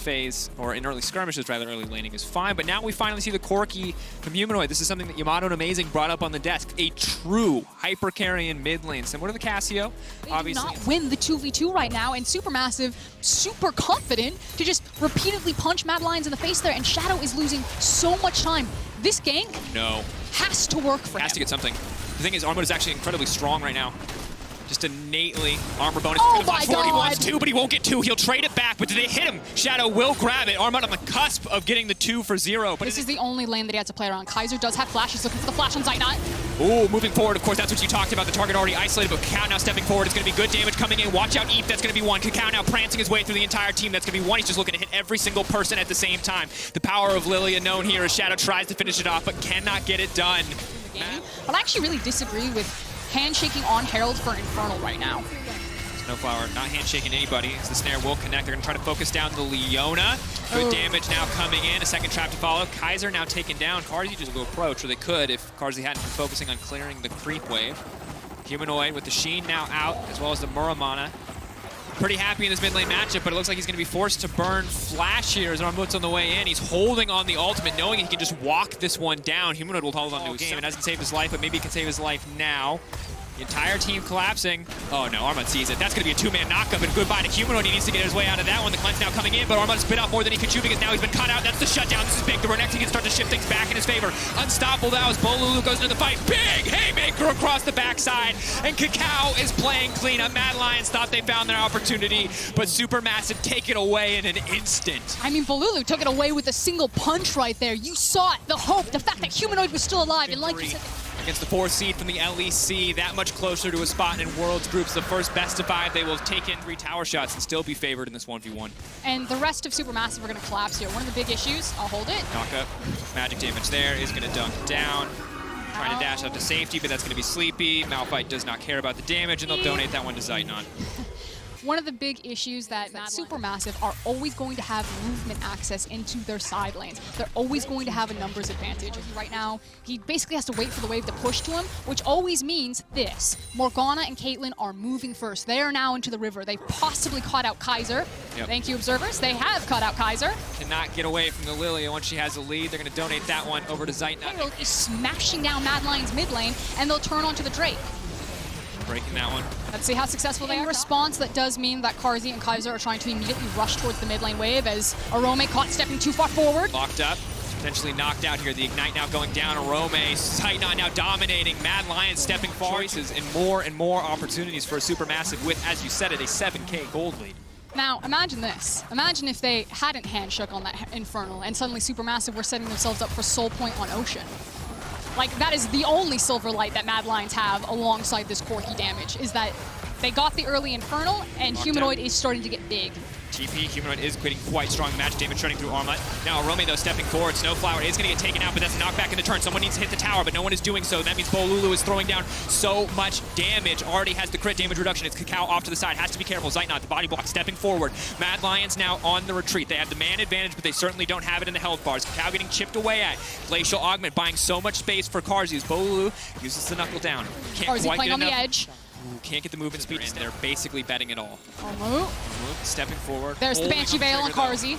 phase, or in early skirmishes rather, early laning is fine, but now we finally see the Corki from Humanoid. This is something that Yamato and Amazing brought up on the desk. A true hyper carry in mid lane. Similar to the Casio, they obviously. do not win the 2v2 right now, and SuperMassive super confident to just repeatedly punch Mad Lions in the face there, and Shadow is losing so much time. This gank has to work for him. Has to get something. The thing is, Armut is actually incredibly strong right now. Just innately armor bonus. Oh my God. He wants God. 2, but he won't get 2. He'll trade it back, but did they hit him? Shadow will grab it. Armut on the cusp of getting the 2 for 0. But this is the only lane that he has to play around. Kaiser does have flash. He's looking for the flash on Zeitnot. Ooh, moving forward, of course, that's what you talked about. The target already isolated, but Kakao now stepping forward. It's going to be good damage coming in. Watch out, Eep. That's going to be 1. Kakao now prancing his way through the entire team. That's going to be 1. He's just looking to hit every single person at the same time. The power of Lilia known here as Shadow tries to finish it off, but cannot get it done. But I actually really disagree with handshaking on Herald for Infernal right now. Snowflower not handshaking anybody as the snare will connect. They're going to try to focus down the Leona. Good damage now coming in. A second trap to follow. Kaiser now taken down. Carzzy just will approach, or they could if Carzzy hadn't been focusing on clearing the creep wave. Humanoid with the Sheen now out, as well as the Muramana. Pretty happy in this mid lane matchup, but it looks like he's going to be forced to burn Flash here as Armut's on the way in. He's holding on the ultimate, knowing he can just walk this one down. Humanoid will hold on to a game. It hasn't saved his life, but maybe he can save his life now. The entire team collapsing. Oh no, Armut sees it. That's going to be a 2-man knockup, and goodbye to Humanoid. He needs to get his way out of that one. The cleanse now coming in, but Armut spit off more than he could chew because now he's been cut out. That's the shutdown. This is big. The Renekton can start to shift things back in his favor. Unstoppable now as Bolulu goes into the fight. Big haymaker across the backside, and Kakao is playing clean up. Mad Lions thought they found their opportunity, but Supermassive take it away in an instant. I mean, Bolulu took it away with a single punch right there. You saw it, the hope, the fact that Humanoid was still alive, and like you said, against the 4th seed from the LEC, that much closer to a spot in Worlds groups. The first best of 5, they will take in 3 tower shots and still be favored in this 1v1. And the rest of Supermassive are going to collapse here. One of the big issues, I'll hold it. Knock up, magic damage there, is going to dunk down. Trying to dash out to safety, but that's going to be Sleepy. Malphite does not care about the damage, and they'll donate that one to Zeitnot. One of the big issues that Supermassive are always going to have movement access into their side lanes. They're always going to have a numbers advantage. Right now, he basically has to wait for the wave to push to him, which always means this. Morgana and Caitlyn are moving first. They are now into the river. They've possibly caught out Kaiser. Yep. Thank you, observers. They have caught out Kaiser. Cannot get away from the Lilia once she has a lead. They're going to donate that one over to Zeitnot. Herald is smashing down Mad Lions mid lane, and they'll turn onto the Drake. Breaking that one. Let's see how successful they are. In response, that does mean that Carzzy and Kaiser are trying to immediately rush towards the mid lane wave as Arome caught stepping too far forward. Locked up, potentially knocked out here. The Ignite now going down. Arome, Zeitnot now dominating. Mad Lions stepping forward. Choices and more opportunities for a Supermassive with, as you said it, a 7K gold lead. Now, imagine this. Imagine if they hadn't handshook on that Infernal and suddenly Supermassive were setting themselves up for Soul Point on Ocean. Like, that is the only silver light that Mad Lions have alongside this Corki damage, is that they got the early Infernal, and Humanoid is starting to get big. GP, Humanoid is getting quite strong magic damage running through Armut. Now Arome, though, stepping forward. Snowflower is going to get taken out, but that's a knockback in the turn. Someone needs to hit the tower, but no one is doing so. That means Bolulu is throwing down so much damage. Already has the crit damage reduction. It's Kakao off to the side. Has to be careful. Zeitnot, the body block, stepping forward. Mad Lions now on the retreat. They have the man advantage, but they certainly don't have it in the health bars. Kakao getting chipped away at. Glacial Augment buying so much space for Carzzy as Bolulu uses the knuckle down. Can't Carzzy quite playing get on enough. the edge. Ooh, can't get the movement speed, and they're basically betting it all. Armut. Stepping forward. There's the Banshee Veil on Carzzy.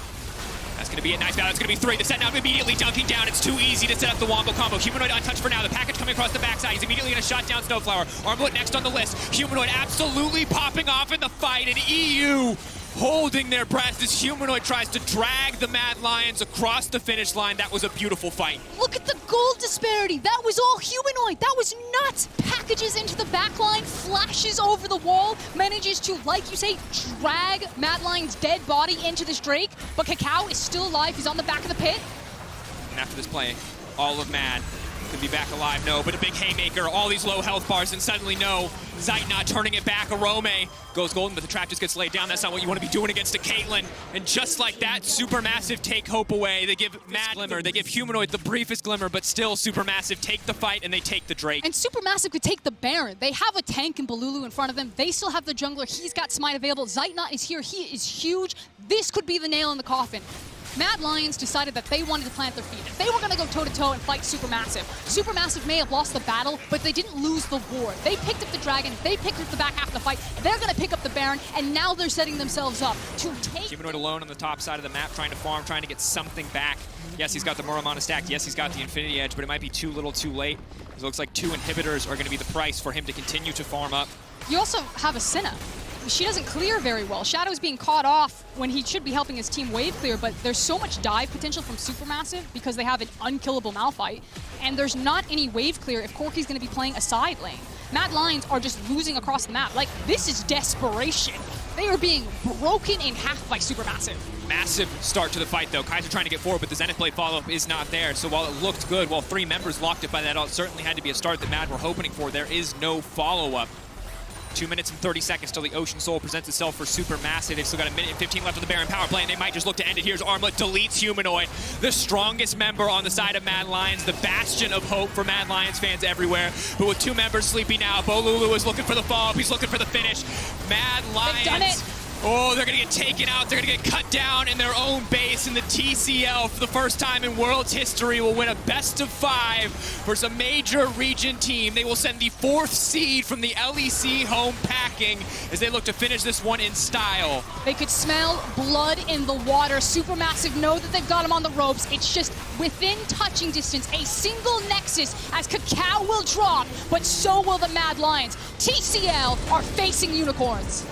That's going to be a nice battle. That's going to be 3. The set now immediately dunking down. It's too easy to set up the Wombo combo. Humanoid untouched for now. The package coming across the backside. He's immediately going to shut down Snowflower. Armut next on the list. Humanoid absolutely popping off in the fight. And EU holding their breath as Humanoid tries to drag the Mad Lions across the finish line. That was a beautiful fight. Look at the gold disparity. That was all Humanoid. That was nuts. Packages into the backline, flashes over the wall, manages to, like you say, drag Mad Lion's dead body into this Drake. But Kakao is still alive. He's on the back of the pit. And after this play, all of Mad could be back alive, no, but a big haymaker, all these low health bars, and suddenly no. Zeitnot turning it back. Arome goes golden, but the trap just gets laid down. That's not what you want to be doing against a Caitlyn. And just like that, Supermassive take hope away. They give Mad glimmer, they give Humanoid the briefest glimmer, but still Supermassive take the fight and they take the Drake. And Supermassive could take the Baron. They have a tank in Bolulu in front of them. They still have the jungler. He's got Smite available. Zeitnot is here. He is huge. This could be the nail in the coffin. Mad Lions decided that they wanted to plant their feet. If they were going to go toe-to-toe and fight SuperMassive, SuperMassive may have lost the battle, but they didn't lose the war. They picked up the Dragon, they picked up the back half of the fight, they're going to pick up the Baron, and now they're setting themselves up to take... Humanoid alone on the top side of the map, trying to farm, trying to get something back. Yes, he's got the Muramana stacked. Yes, he's got the Infinity Edge, but it might be too little too late. It looks like 2 inhibitors are going to be the price for him to continue to farm up. You also have a Senna. She doesn't clear very well. Shadow's being caught off when he should be helping his team wave clear, but there's so much dive potential from SuperMassive because they have an unkillable Malphite, and there's not any wave clear if Corki's going to be playing a side lane. Mad Lions are just losing across the map. Like, this is desperation. They are being broken in half by SuperMassive. Massive start to the fight, though. Kaiser trying to get forward, but the Zenith Blade follow-up is not there. So while it looked good, while 3 members locked it by that, it certainly had to be a start that Mad were hoping for. There is no follow-up. 2 minutes and 30 seconds till the Ocean Soul presents itself for SuperMassive. They've still got 1 minute and 15 left of the Baron power play, and they might just look to end it. Here's Armlet, deletes Humanoid, the strongest member on the side of Mad Lions, the bastion of hope for Mad Lions fans everywhere. But with 2 members sleeping now, Bolulu is looking for the follow-up, he's looking for the finish. Mad Lions... They've done it. Oh, they're going to get taken out. They're going to get cut down in their own base, and the TCL, for the first time in World's history, will win a best-of-5 for some major region team. They will send the 4th seed from the LEC home packing as they look to finish this one in style. They could smell blood in the water. SuperMassive know that they've got him on the ropes. It's just within touching distance, a single nexus as Cacao will drop, but so will the Mad Lions. TCL are facing unicorns.